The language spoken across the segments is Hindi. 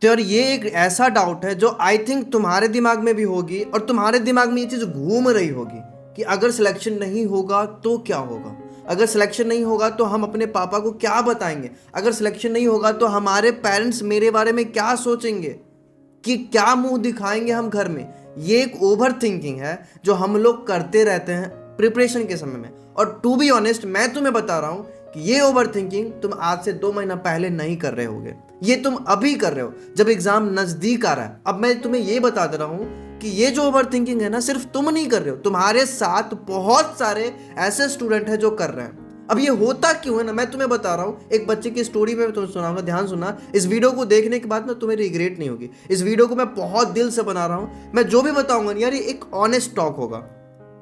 तो यार ये एक ऐसा डाउट है जो आई थिंक तुम्हारे दिमाग में भी होगी और तुम्हारे दिमाग में ये चीज़ घूम रही होगी कि अगर सिलेक्शन नहीं होगा तो क्या होगा, अगर सिलेक्शन नहीं होगा तो हम अपने पापा को क्या बताएंगे, अगर सिलेक्शन नहीं होगा तो हमारे पेरेंट्स मेरे बारे में क्या सोचेंगे, कि क्या मुंह दिखाएंगे हम घर में। ये एक ओवर थिंकिंग है जो हम लोग करते रहते हैं प्रिपरेशन के समय में। और टू बी ऑनेस्ट मैं तुम्हें बता रहा हूं कि ये ओवर थिंकिंग तुम आज से 2 महीना पहले नहीं कर रहे होगे, ये तुम अभी कर रहे हो जब एग्जाम नजदीक आ रहा है। अब मैं तुम्हें ये बता दे रहा हूं कि ये जो ओवर थिंकिंग है ना, सिर्फ तुम नहीं कर रहे हो, तुम्हारे साथ बहुत सारे ऐसे स्टूडेंट हैं जो कर रहे हैं। अब ये होता क्यों है ना, मैं तुम्हें बता रहा हूँ। एक बच्चे की स्टोरी में तुम्हें सुनाऊंगा, ध्यान सुनना। इस वीडियो को देखने के बाद ना तुम्हें रिग्रेट नहीं होगी। इस वीडियो को मैं बहुत दिल से बना रहा हूँ। मैं जो भी बताऊंगा यार ये एक ऑनेस्ट टॉक होगा,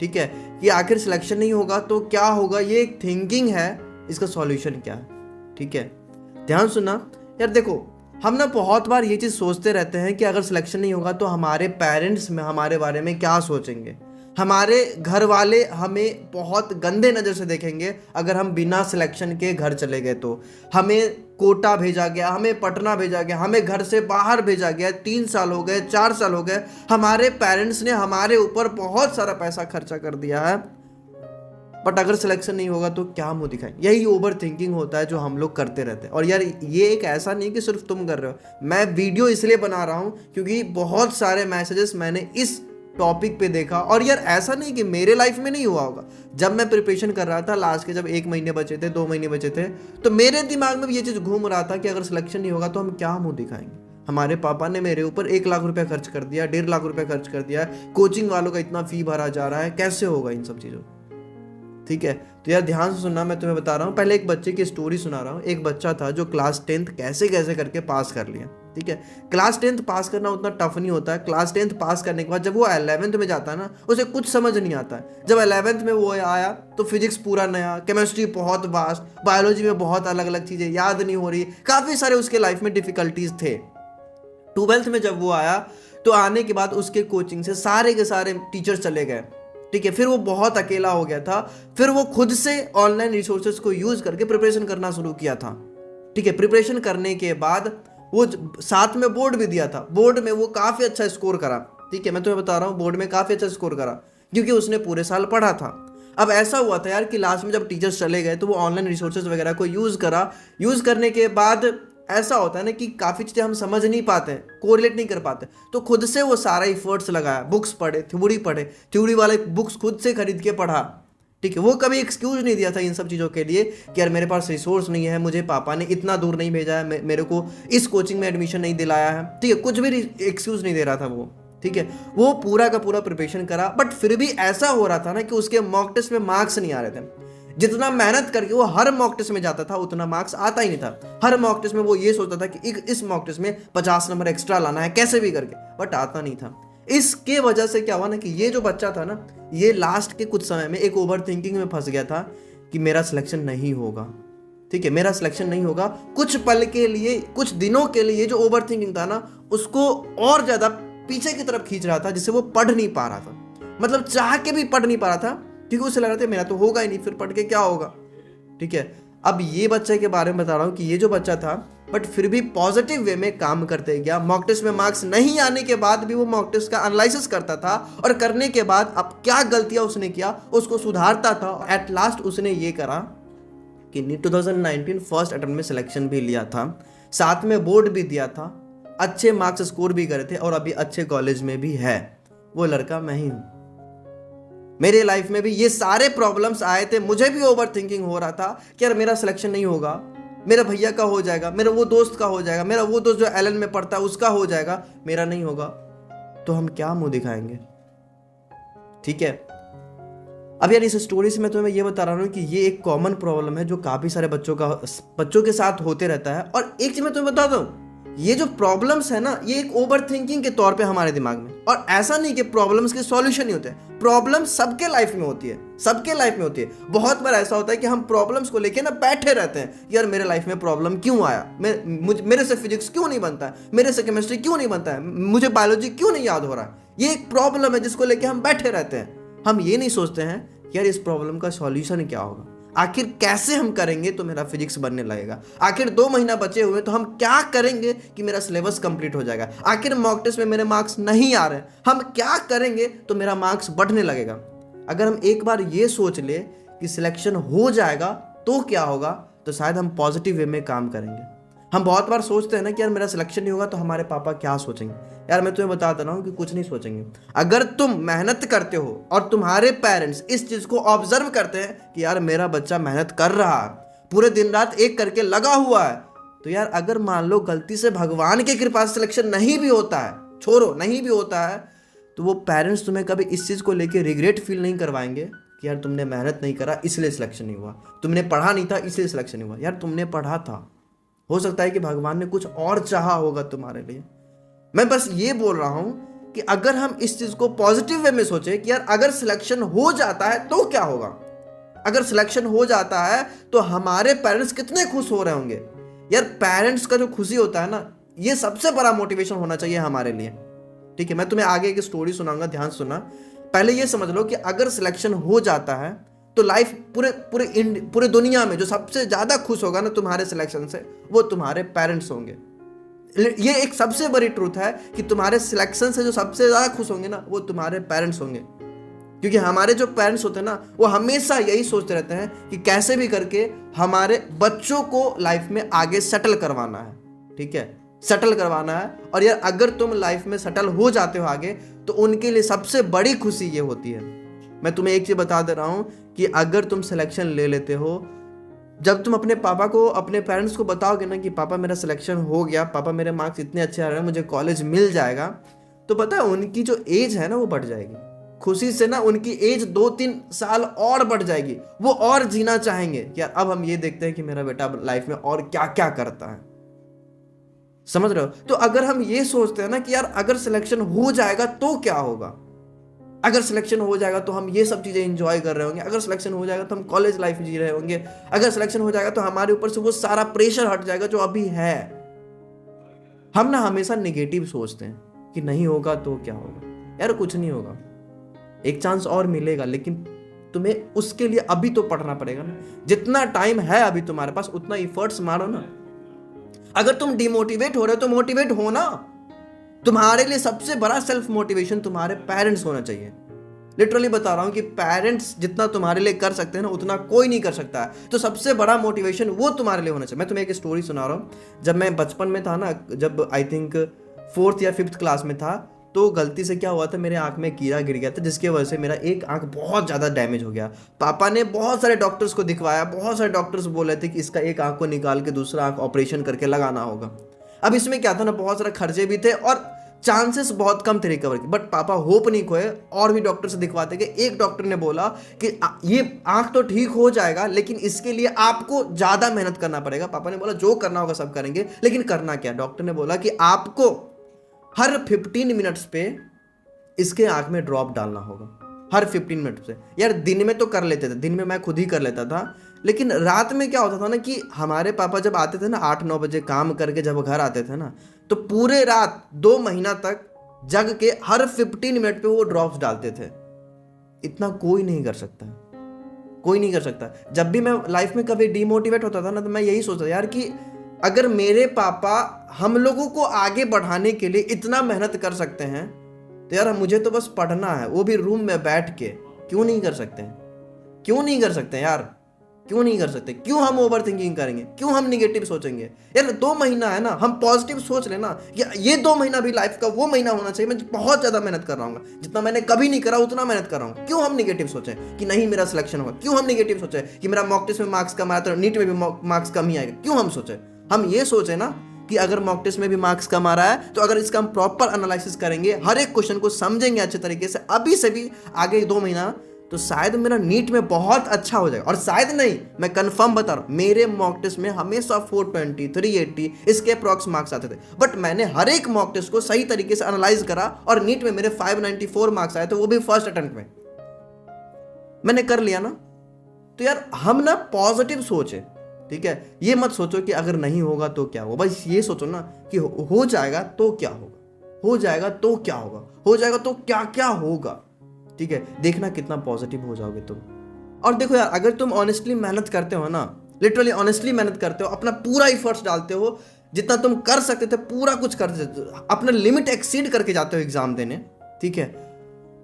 ठीक है। कि आखिर सिलेक्शन नहीं होगा तो क्या होगा, ये एक थिंकिंग है, इसका सॉल्यूशन क्या है, ठीक है। ध्यान सुनना यार। देखो हम ना बहुत बार ये चीज़ सोचते रहते हैं कि अगर सिलेक्शन नहीं होगा तो हमारे पेरेंट्स में हमारे बारे में क्या सोचेंगे, हमारे घर वाले हमें बहुत गंदे नज़र से देखेंगे अगर हम बिना सिलेक्शन के घर चले गए तो। हमें कोटा भेजा गया, हमें पटना भेजा गया, हमें घर से बाहर भेजा गया, 3 साल हो गए, 4 साल हो गए, हमारे पेरेंट्स ने हमारे ऊपर बहुत सारा पैसा खर्चा कर दिया है, बट अगर सिलेक्शन नहीं होगा तो क्या मुंह दिखाएं। यही ओवर थिंकिंग होता है जो हम लोग करते रहते हैं। और यार ये एक ऐसा नहीं कि सिर्फ तुम कर रहे हो, मैं वीडियो इसलिए बना रहा हूँ क्योंकि बहुत सारे मैसेजेस मैंने इस टॉपिक पे देखा। और यार ऐसा नहीं कि मेरे लाइफ में नहीं हुआ होगा। जब मैं प्रिपरेशन कर रहा था लास्ट के, जब 1 महीने बचे थे, 2 महीने बचे थे, तो मेरे दिमाग में भी ये चीज़ घूम रहा था कि अगर सिलेक्शन नहीं होगा तो हम क्या मुंह दिखाएंगे। हमारे पापा ने मेरे ऊपर 1 लाख रुपया खर्च कर दिया, 1.5 लाख रुपया खर्च कर दिया, कोचिंग वालों का इतना फी भरा जा रहा है, कैसे होगा इन सब चीज़ों, ठीक है। तो यार ध्यान से सुनना, मैं तुम्हें बता रहा हूँ। पहले एक बच्चे की स्टोरी सुना रहा हूँ। एक बच्चा था जो क्लास 10th कैसे कैसे करके पास कर लिया, ठीक है। क्लास 10th पास करना उतना टफ नहीं होता है। क्लास 10th पास करने के बाद जब वो 11th में जाता है ना, उसे कुछ समझ नहीं आता है। जब 11th में वो आया तो फिजिक्स पूरा नया, केमिस्ट्री बहुत वास्ट, बायोलॉजी में बहुत अलग अलग चीज़ें याद नहीं हो रही, काफ़ी सारे उसके लाइफ में डिफिकल्टीज थे। 12th में जब वो आया तो आने के बाद उसके कोचिंग से सारे के सारे टीचर चले गए, ठीक है। फिर वो बहुत अकेला हो गया था। फिर वो खुद से ऑनलाइन रिसोर्सेज को यूज करके प्रिपरेशन करना शुरू किया था, ठीक है। प्रिपरेशन करने के बाद वो साथ में बोर्ड भी दिया था। बोर्ड में वो काफ़ी अच्छा स्कोर करा, ठीक है। मैं तुम्हें बता रहा हूँ, बोर्ड में काफ़ी अच्छा स्कोर करा क्योंकि उसने पूरे साल पढ़ा था। अब ऐसा हुआ था यार कि लास्ट में जब टीचर्स चले गए तो वो ऑनलाइन रिसोर्सेज वगैरह को यूज़ करा। यूज़ करने के बाद ऐसा होता है ना कि काफ़ी चीज़ें हम समझ नहीं पाते, कोरिलेट नहीं कर पाते, तो खुद से वो सारा इफर्ट्स लगाया, बुक्स पढ़े, थ्योरी वाले बुक्स खुद से खरीद के पढ़ा, ठीक है। वो कभी एक्सक्यूज नहीं दिया था इन सब चीज़ों के लिए कि यार मेरे पास रिसोर्स नहीं है, मुझे पापा ने इतना दूर नहीं भेजा है, मेरे को इस कोचिंग में एडमिशन नहीं दिलाया है, ठीक है। कुछ भी एक्सक्यूज नहीं दे रहा था वो, ठीक है। वो पूरा का पूरा प्रिपरेशन करा, बट फिर भी ऐसा हो रहा था ना कि उसके मॉक टेस्ट में मार्क्स नहीं आ रहे थे। जितना मेहनत करके वो हर मॉक टेस्ट में जाता था उतना मार्क्स आता ही नहीं था। हर मॉक टेस्ट में वो ये सोचता था कि इस मॉक टेस्ट में 50 नंबर एक्स्ट्रा लाना है कैसे भी करके, बट आता नहीं था। इसके वजह से क्या हुआ ना कि ये जो बच्चा था ना, ये लास्ट के कुछ समय में एक ओवर थिंकिंग में फंस गया था कि मेरा सिलेक्शन नहीं होगा, ठीक है, मेरा सिलेक्शन नहीं होगा। कुछ पल के लिए, कुछ दिनों के लिए जो ओवर थिंकिंग था ना, उसको और ज़्यादा पीछे की तरफ खींच रहा था, जिससे वो पढ़ नहीं पा रहा था। मतलब चाह के भी पढ़ नहीं पा रहा था क्योंकि उसे लग रहा था मेरा तो होगा ही नहीं, फिर पढ़ के क्या होगा, ठीक है। अब ये बच्चे के बारे में बता रहा हूँ कि ये जो बच्चा था बट फिर भी पॉजिटिव वे में काम करते गया। मॉक टेस्ट में मार्क्स नहीं आने के बाद भी वो मॉक टेस्ट का एनालिसिस करता था और करने के बाद अब क्या गलतियां उसने किया उसको सुधारता था। एट लास्ट उसने ये करा कि 2019 फर्स्ट अटेम्प्ट में सिलेक्शन भी लिया था, साथ में बोर्ड भी दिया था, अच्छे मार्क्स स्कोर भी करे थे और अभी अच्छे कॉलेज में भी है। वो लड़का मैं ही हूँ। मेरे लाइफ में भी ये सारे प्रॉब्लम्स आए थे, मुझे भी ओवर थिंकिंग हो रहा था कि यार मेरा सिलेक्शन नहीं होगा, मेरा भैया का हो जाएगा, मेरा वो दोस्त का हो जाएगा, मेरा वो दोस्त जो एलन में पढ़ता है उसका हो जाएगा, मेरा नहीं होगा तो हम क्या मुंह दिखाएंगे, ठीक है। अब यार इस स्टोरी से मैं तुम्हें ये बता रहा हूँ कि ये एक कॉमन प्रॉब्लम है जो काफ़ी सारे बच्चों के साथ होते रहता है। और एक चीज़ मैं तुम्हें बता दूँ, ये जो प्रॉब्लम्स है ना, ये एक ओवर थिंकिंग के तौर पे हमारे दिमाग में, और ऐसा नहीं कि प्रॉब्लम्स के सॉल्यूशन नहीं होते। प्रॉब्लम सबके लाइफ में होती है, सबके लाइफ में होती है। बहुत बार ऐसा होता है कि हम प्रॉब्लम्स को लेके ना बैठे रहते हैं, यार मेरे लाइफ में प्रॉब्लम क्यों आया, मेरे से फिजिक्स क्यों नहीं बनता है, मेरे से केमिस्ट्री क्यों नहीं बनता है, मुझे बायोलॉजी क्यों नहीं याद हो रहा है। ये एक प्रॉब्लम है जिसको लेके हम बैठे रहते हैं। हम ये नहीं सोचते हैं कि यार इस प्रॉब्लम का सॉल्यूशन क्या होगा। आखिर कैसे हम करेंगे तो मेरा फिजिक्स बनने लगेगा, आखिर 2 महीना बचे हुए तो हम क्या करेंगे कि मेरा सिलेबस कंप्लीट हो जाएगा, आखिर मॉक टेस्ट में मेरे मार्क्स नहीं आ रहे, हम क्या करेंगे तो मेरा मार्क्स बढ़ने लगेगा। अगर हम एक बार ये सोच ले कि सिलेक्शन हो जाएगा तो क्या होगा, तो शायद हम पॉजिटिव वे में काम करेंगे। हम बहुत बार सोचते हैं ना कि यार मेरा सिलेक्शन नहीं होगा तो हमारे पापा क्या सोचेंगे। यार मैं तुम्हें बता रहा हूँ कि कुछ नहीं सोचेंगे। अगर तुम मेहनत करते हो और तुम्हारे पेरेंट्स इस चीज़ को ऑब्जर्व करते हैं कि यार मेरा बच्चा मेहनत कर रहा है, पूरे दिन रात एक करके लगा हुआ है, तो यार अगर मान लो गलती से भगवान की कृपा से सिलेक्शन नहीं भी होता है, छोड़ो नहीं भी होता है, तो वो पेरेंट्स तुम्हें कभी इस चीज़ को लेके रिग्रेट फील नहीं करवाएंगे कि यार तुमने मेहनत नहीं करा इसलिए सिलेक्शन नहीं हुआ, तुमने पढ़ा नहीं था इसलिए सिलेक्शन नहीं हुआ। यार तुमने पढ़ा था, हो सकता है कि भगवान ने कुछ और चाहा होगा तुम्हारे लिए। मैं बस ये बोल रहा हूं कि अगर हम इस चीज को पॉजिटिव वे में सोचे कि यार अगर सिलेक्शन हो जाता है तो क्या होगा, अगर सिलेक्शन हो जाता है तो हमारे पेरेंट्स कितने खुश हो रहे होंगे। यार पेरेंट्स का जो खुशी होता है ना, ये सबसे बड़ा मोटिवेशन होना चाहिए हमारे लिए। ठीक है, मैं तुम्हें आगे एक स्टोरी सुनाऊंगा, ध्यान सुनना। पहले ये समझ लो कि अगर सिलेक्शन हो जाता है तो लाइफ पूरे दुनिया में जो सबसे ज्यादा खुश होगा ना तुम्हारे सिलेक्शन से, वो तुम्हारे पेरेंट्स होंगे। ये एक सबसे बड़ी ट्रूथ है कि तुम्हारे सिलेक्शन से जो सबसे ज्यादा खुश होंगे ना, वो तुम्हारे पेरेंट्स होंगे। क्योंकि हमारे जो पेरेंट्स होते हैं ना, वो हमेशा यही सोचते रहते हैं कि कैसे भी करके हमारे बच्चों को लाइफ में आगे सेटल करवाना है। ठीक है, सेटल करवाना है। और यार अगर तुम लाइफ में सेटल हो जाते हो आगे, तो उनके लिए सबसे बड़ी खुशी ये होती है। मैं तुम्हें एक चीज बता दे रहा हूं कि अगर तुम सिलेक्शन ले लेते हो, जब तुम अपने पापा को, अपने पेरेंट्स को बताओगे ना कि पापा मेरा सिलेक्शन हो गया, पापा मेरे मार्क्स इतने अच्छे आ रहे हैं, मुझे कॉलेज मिल जाएगा, तो पता है उनकी जो एज है ना वो बढ़ जाएगी। खुशी से ना उनकी एज 2-3 साल और बढ़ जाएगी। वो और जीना चाहेंगे कि यार अब हम ये देखते हैं कि मेरा बेटा लाइफ में और क्या क्या करता है। समझ रहे हो? तो अगर हम ये सोचते हैं ना कि यार अगर सिलेक्शन हो जाएगा तो क्या होगा, अगर सिलेक्शन हो जाएगा तो हम ये सब चीज़ें एंजॉय कर रहे होंगे, अगर सिलेक्शन हो जाएगा तो हम कॉलेज लाइफ जी रहे होंगे, अगर सिलेक्शन हो जाएगा तो हमारे ऊपर से वो सारा प्रेशर हट जाएगा जो अभी है। हम ना हमेशा नेगेटिव सोचते हैं कि नहीं होगा तो क्या होगा। यार कुछ नहीं होगा, एक चांस और मिलेगा, लेकिन तुम्हें उसके लिए अभी तो पढ़ना पड़ेगा ना। जितना टाइम है अभी तुम्हारे पास उतना इफर्ट्स मारो ना। अगर तुम डिमोटिवेट हो रहे हो तो मोटिवेट हो ना। तुम्हारे लिए सबसे बड़ा सेल्फ मोटिवेशन तुम्हारे पेरेंट्स होना चाहिए। लिटरली बता रहा हूं कि पेरेंट्स जितना तुम्हारे लिए कर सकते हैं ना, उतना कोई नहीं कर सकता है। तो सबसे बड़ा मोटिवेशन वो तुम्हारे लिए होना चाहिए। मैं तुम्हें एक स्टोरी सुना रहा हूं। जब मैं बचपन में था ना, जब आई थिंक 4th या 5th क्लास में था, तो गलती से क्या हुआ था, मेरे आंख में कीड़ा गिर गया था, जिसकी वजह से मेरा एक आंख बहुत ज़्यादा डैमेज हो गया। पापा ने बहुत सारे डॉक्टर्स को दिखवाया, बहुत सारे डॉक्टर्स बोले थे कि इसका एक आंख को निकाल के दूसरा आंख ऑपरेशन करके लगाना होगा। अब इसमें क्या था ना, बहुत सारे खर्चे भी थे और चांसेस बहुत कम थे रिकवर की। बट पापा होप नहीं खोए और भी डॉक्टर से दिखवाते गए। एक डॉक्टर ने बोला कि ये आंख तो ठीक हो जाएगा, लेकिन इसके लिए आपको ज़्यादा मेहनत करना पड़ेगा। पापा ने बोला जो करना होगा सब करेंगे, लेकिन करना क्या। डॉक्टर ने बोला कि आपको हर 15 मिनट्स पे इसके आंख में ड्रॉप डालना होगा, हर 15 मिनट से। यार दिन में तो कर लेते थे, दिन में मैं खुद ही कर लेता था, लेकिन रात में क्या होता था ना कि हमारे पापा जब आते थे ना 8-9 बजे काम करके, जब घर आते थे ना, तो पूरे रात 2 महीना तक जग के हर 15 मिनट पे वो ड्रॉप्स डालते थे। इतना कोई नहीं कर सकता, कोई नहीं कर सकता। जब भी मैं लाइफ में कभी डिमोटिवेट होता था ना, तो मैं यही सोचता यार कि अगर मेरे पापा हम लोगों को आगे बढ़ाने के लिए इतना मेहनत कर सकते हैं, तो यार मुझे तो बस पढ़ना है, वो भी रूम में बैठ के। क्यों नहीं कर सकते हैं, क्यों नहीं कर सकते यार, क्यों नहीं कर सकते? क्यों हम ओवर थिंकिंग करेंगे, क्यों हम निगेटिव सोचेंगे? यार 2 महीना है ना, हम पॉजिटिव सोच लेना। ये 2 महीना भी लाइफ का वो महीना होना चाहिए मैं बहुत ज्यादा मेहनत कर रहा हूँ, जितना मैंने कभी नहीं करा उतना मेहनत कर रहा हूँ। क्यों हम निगेटिव सोचें कि नहीं मेरा सिलेक्शन होगा? क्यों हम निगेटिव सोचें कि मेरा मॉक टेस्ट में मार्क्स कम आया तो नीट में भी मार्क्स कम ही आएगा? क्यों हम सोचें? हम ये सोचें ना कि अगर मॉक टेस्ट में भी मार्क्स कम आ रहा है, तो अगर इसका हम प्रॉपर एनालिसिस करेंगे, हर एक क्वेश्चन को समझेंगे अच्छे तरीके से अभी से भी आगे 2 महीना, तो शायद मेरा नीट में बहुत अच्छा हो जाएगा। और शायद नहीं, मैं कंफर्म बता रहा हूं, मेरे मॉक टेस्ट में हमेशा 420, 380 इसके अप्रॉक्स मार्क्स आते थे। बट मैंने हर एक मॉक टेस्ट को सही तरीके से एनालाइज करा और नीट में मेरे 594 मार्क्स आए थे, वो भी फर्स्ट अटेम्प्ट में मैंने कर लिया ना। तो यार हम ना पॉजिटिव सोचे, ठीक है? ये मत सोचो कि अगर नहीं होगा तो क्या होगा। बस ये सोचो ना कि हो जाएगा तो क्या होगा, हो जाएगा तो क्या होगा, हो जाएगा तो क्या क्या होगा। ठीक है, देखना कितना पॉजिटिव हो जाओगे तुम। और देखो यार, अगर तुम ऑनेस्टली मेहनत करते हो ना, लिटरली ऑनेस्टली मेहनत करते हो, अपना पूरा इफर्ट्स डालते हो, जितना तुम कर सकते थे पूरा कुछ करते थे, अपना लिमिट एक्सीड करके जाते हो एग्जाम देने, ठीक है,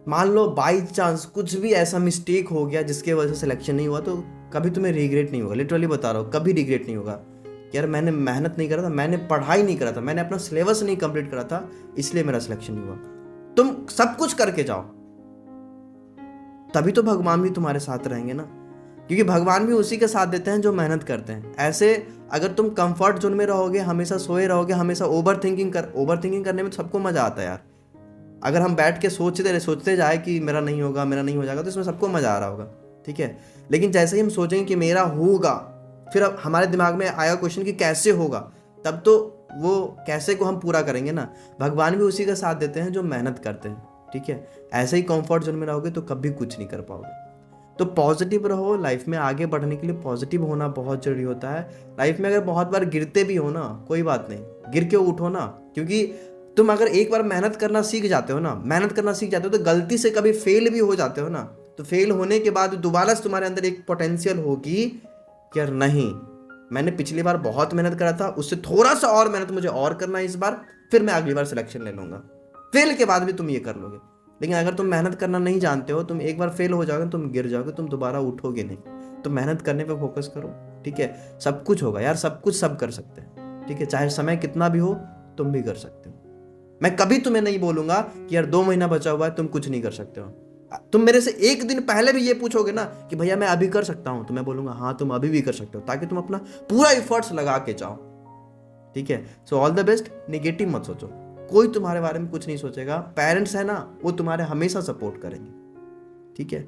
मान लो बाई चांस कुछ भी ऐसा मिस्टेक हो गया जिसके वजह से सिलेक्शन नहीं हुआ, तो कभी तुम्हें रिग्रेट नहीं होगा। लिटरली बता रहा हूँ, कभी रिग्रेट नहीं होगा कि यार मैंने मेहनत नहीं करा था, मैंने पढ़ाई नहीं करा था, मैंने अपना सिलेबस नहीं कंप्लीट करा था, इसलिए मेरा सिलेक्शन नहीं हुआ। तुम सब कुछ करके जाओ, तभी तो भगवान भी तुम्हारे साथ रहेंगे ना, क्योंकि भगवान भी उसी के साथ देते हैं जो मेहनत करते हैं। ऐसे अगर तुम कंफर्ट जोन में रहोगे, हमेशा सोए रहोगे, हमेशा ओवर थिंकिंग करने में तो सबको मजा आता है यार। अगर हम बैठ के सोचते जाए कि मेरा नहीं होगा, मेरा नहीं हो जाएगा, तो इसमें सबको मजा आ रहा होगा, ठीक है। लेकिन जैसे ही हम सोचेंगे कि मेरा होगा, फिर अब हमारे दिमाग में आएगा क्वेश्चन कि कैसे होगा, तब तो वो कैसे को हम पूरा करेंगे ना। भगवान भी उसी का साथ देते हैं जो मेहनत करते हैं, ठीक है। ऐसे ही कंफर्ट जोन में रहोगे तो कभी कुछ नहीं कर पाओगे। तो पॉजिटिव रहो, लाइफ में आगे बढ़ने के लिए पॉजिटिव होना बहुत जरूरी होता है। लाइफ में अगर बहुत बार गिरते भी हो ना, कोई बात नहीं, गिर के उठो ना, क्योंकि तुम अगर एक बार मेहनत करना सीख जाते हो तो गलती से कभी फेल भी हो जाते हो ना, तो फेल होने के बाद दोबारा से तुम्हारे अंदर एक पोटेंशियल होगी कि यार नहीं, मैंने पिछली बार बहुत मेहनत करा था, उससे थोड़ा सा और मेहनत मुझे और करना है इस बार, फिर मैं अगली बार सिलेक्शन ले लूंगा। फेल के बाद भी तुम ये कर लोगे। लेकिन अगर तुम मेहनत करना नहीं जानते हो, तुम एक बार फेल हो जाओगे, तुम गिर जाओगे, तुम दोबारा उठोगे नहीं। तो मेहनत करने पे फोकस करो, ठीक है। सब कुछ होगा यार, सब कुछ सब कर सकते हैं, ठीक है। चाहे समय कितना भी हो, तुम भी कर सकते हो। मैं कभी तुम्हें नहीं बोलूंगा कि यार 2 महीना बचा हुआ है, तुम कुछ नहीं कर सकते हो। तुम मेरे से एक दिन पहले भी ये पूछोगे ना कि भैया मैं अभी कर सकता हूं, तो मैं बोलूंगा हाँ तुम अभी भी कर सकते हो, ताकि तुम अपना पूरा एफर्ट्स लगा के जाओ, ठीक है। So all the best. Negative मत सोचो, कोई तुम्हारे बारे में कुछ नहीं सोचेगा। पेरेंट्स है ना, वो तुम्हारे हमेशा सपोर्ट करेंगे, ठीक है।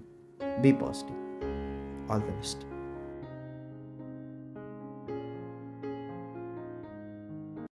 Be positive. All the best.